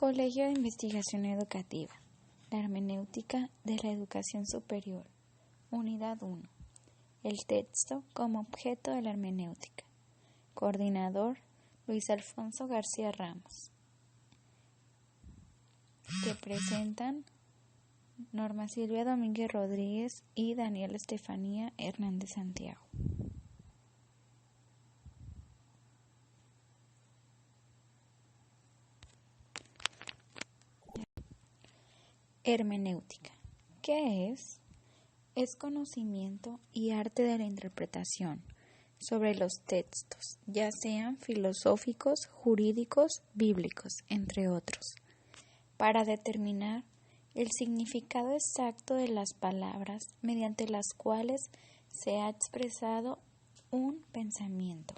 Colegio de Investigación Educativa. La hermenéutica de la educación superior. Unidad 1. El texto como objeto de la hermenéutica. Coordinador Luis Alfonso García Ramos. Que presentan Norma Silvia Domínguez Rodríguez y Daniela Estefanía Hernández Santiago. Hermenéutica. ¿Qué es? Es conocimiento y arte de la interpretación sobre los textos, ya sean filosóficos, jurídicos, bíblicos, entre otros, para determinar el significado exacto de las palabras mediante las cuales se ha expresado un pensamiento.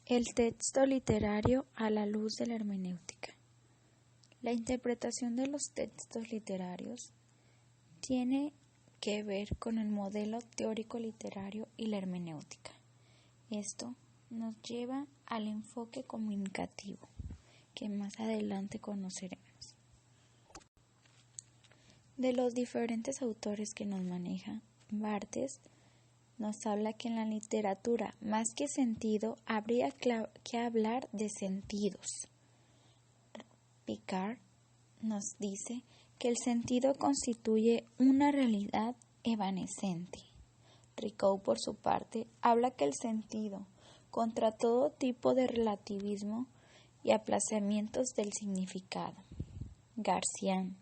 El texto literario a la luz de la hermenéutica. La interpretación de los textos literarios tiene que ver con el modelo teórico literario y la hermenéutica. Esto nos lleva al enfoque comunicativo, que más adelante conoceremos. De los diferentes autores que nos maneja, Barthes nos habla que en la literatura, más que sentido, habría que hablar de sentidos. Picard nos dice que el sentido constituye una realidad evanescente. Ricoeur, por su parte, habla que el sentido, contra todo tipo de relativismo y aplazamientos del significado. Garcián,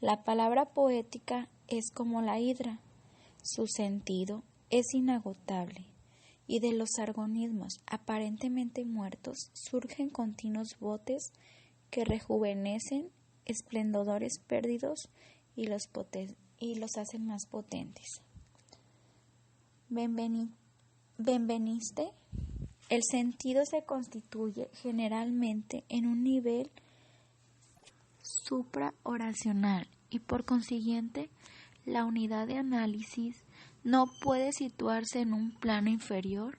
la palabra poética es como la hidra, su sentido es inagotable, y de los argonismos aparentemente muertos surgen continuos botes que rejuvenecen esplendores perdidos y los hacen más potentes. Benveniste, el sentido se constituye generalmente en un nivel supraoracional y por consiguiente la unidad de análisis no puede situarse en un plano inferior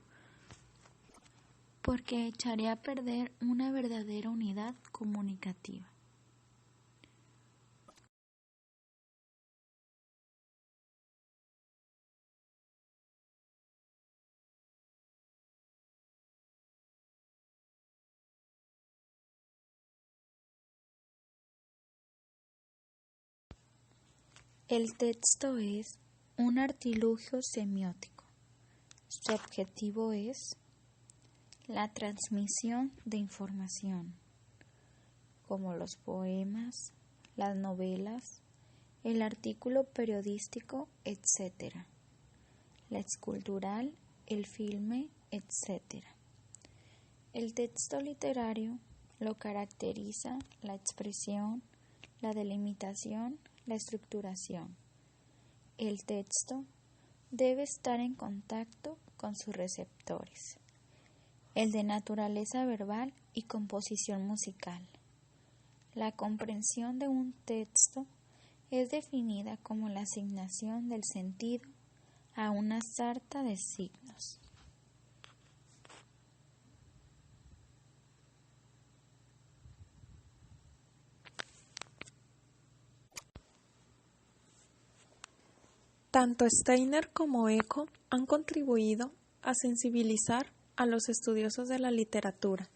porque echaría a perder una verdadera unidad comunicativa. El texto es un artilugio semiótico. Su objetivo es la transmisión de información, como los poemas, las novelas, el artículo periodístico, etc., la escultural, el filme, etc. El texto literario lo caracteriza la expresión, la delimitación, la estructuración. El texto debe estar en contacto con sus receptores, el de naturaleza verbal y composición musical. La comprensión de un texto es definida como la asignación del sentido a una sarta de signos. Tanto Steiner como Eco han contribuido a sensibilizar a los estudiosos de la literatura,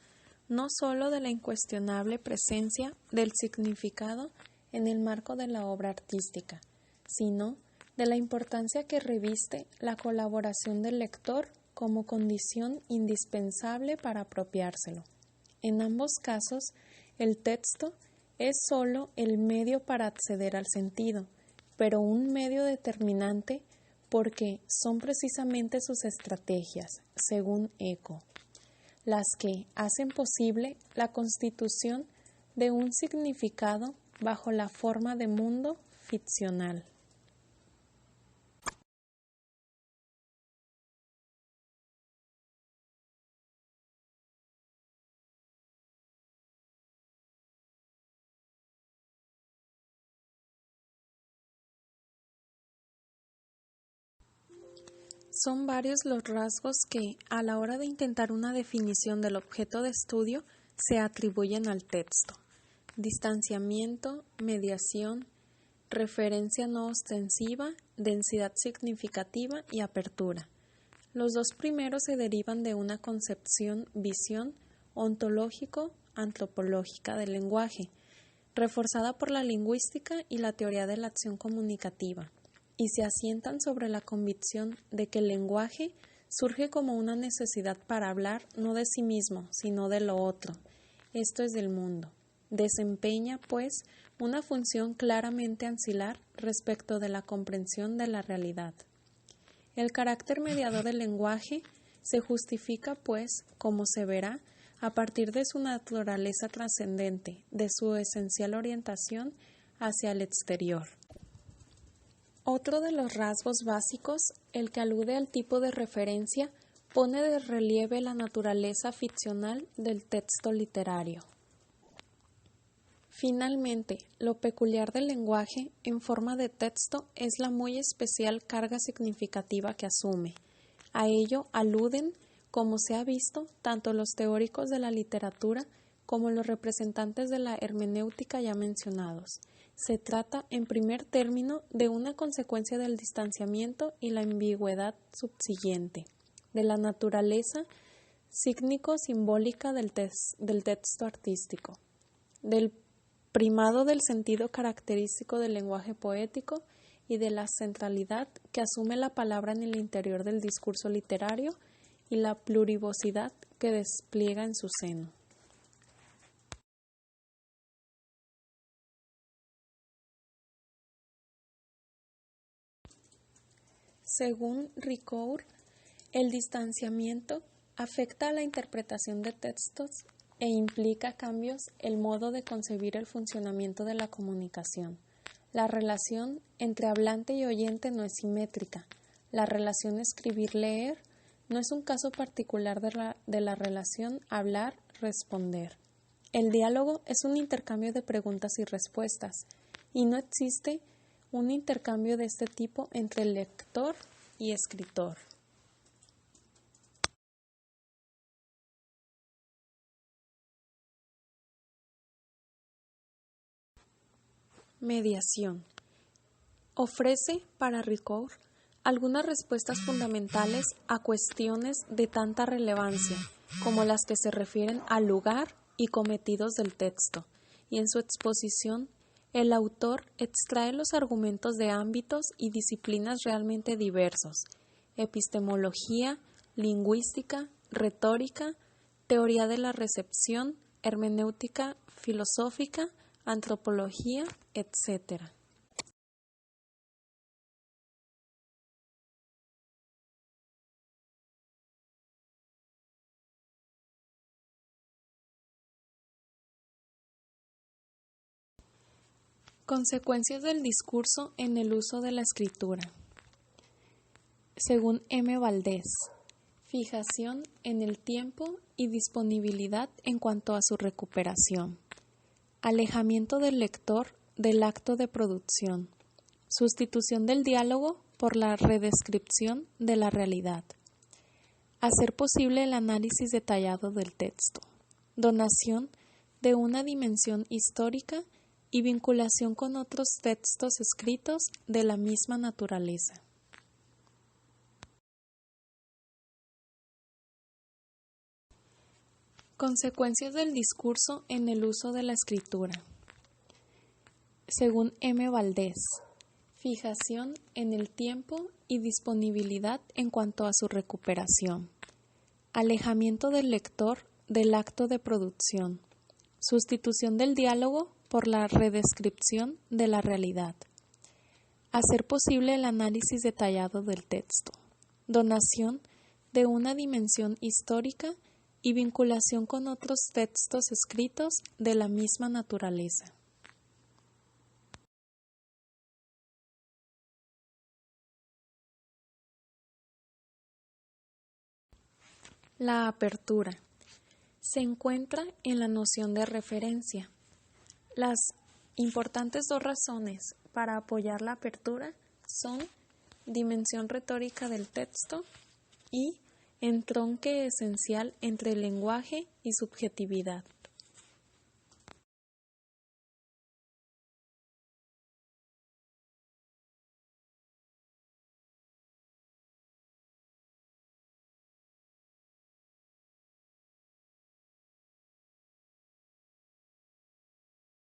no sólo de la incuestionable presencia del significado en el marco de la obra artística, sino de la importancia que reviste la colaboración del lector como condición indispensable para apropiárselo. En ambos casos, el texto es sólo el medio para acceder al sentido, pero un medio determinante porque son precisamente sus estrategias, según Eco, las que hacen posible la constitución de un significado bajo la forma de mundo ficcional. Son varios los rasgos que, a la hora de intentar una definición del objeto de estudio, se atribuyen al texto: distanciamiento, mediación, referencia no ostensiva, densidad significativa y apertura. Los dos primeros se derivan de una visión ontológico-antropológica del lenguaje, reforzada por la lingüística y la teoría de la acción comunicativa, y se asientan sobre la convicción de que el lenguaje surge como una necesidad para hablar no de sí mismo, sino de lo otro, esto es del mundo. Desempeña, pues, una función claramente ancilar respecto de la comprensión de la realidad. El carácter mediador del lenguaje se justifica, pues, como se verá, a partir de su naturaleza trascendente, de su esencial orientación hacia el exterior. Otro de los rasgos básicos, el que alude al tipo de referencia, pone de relieve la naturaleza ficcional del texto literario. Finalmente, lo peculiar del lenguaje en forma de texto es la muy especial carga significativa que asume. A ello aluden, como se ha visto, tanto los teóricos de la literatura como los representantes de la hermenéutica ya mencionados. Se trata, en primer término, de una consecuencia del distanciamiento y la ambigüedad subsiguiente, de la naturaleza sígnico-simbólica del texto artístico, del primado del sentido característico del lenguaje poético y de la centralidad que asume la palabra en el interior del discurso literario y la plurivocidad que despliega en su seno. Según Ricoeur, el distanciamiento afecta a la interpretación de textos e implica cambios el modo de concebir el funcionamiento de la comunicación. La relación entre hablante y oyente no es simétrica. La relación escribir-leer no es un caso particular de la relación hablar-responder. El diálogo es un intercambio de preguntas y respuestas, y no existe un intercambio de este tipo entre lector y escritor. Mediación. Ofrece, para Ricoeur, algunas respuestas fundamentales a cuestiones de tanta relevancia como las que se refieren al lugar y cometidos del texto, y en su exposición el autor extrae los argumentos de ámbitos y disciplinas realmente diversos: epistemología, lingüística, retórica, teoría de la recepción, hermenéutica filosófica, antropología, etc. Consecuencias del discurso en el uso de la escritura. Según M. Valdés, fijación en el tiempo y disponibilidad en cuanto a su recuperación. Alejamiento del lector del acto de producción. Sustitución del diálogo por la redescripción de la realidad. Hacer posible el análisis detallado del texto. Donación de una dimensión histórica y vinculación con otros textos escritos de la misma naturaleza. Consecuencias del discurso en el uso de la escritura. Según M. Valdés, fijación en el tiempo y disponibilidad en cuanto a su recuperación. Alejamiento del lector del acto de producción. Sustitución del diálogo por la redescripción de la realidad. Hacer posible el análisis detallado del texto. Donación de una dimensión histórica y vinculación con otros textos escritos de la misma naturaleza. La apertura se encuentra en la noción de referencia. Las importantes dos razones para apoyar la apertura son dimensión retórica del texto y entronque esencial entre lenguaje y subjetividad.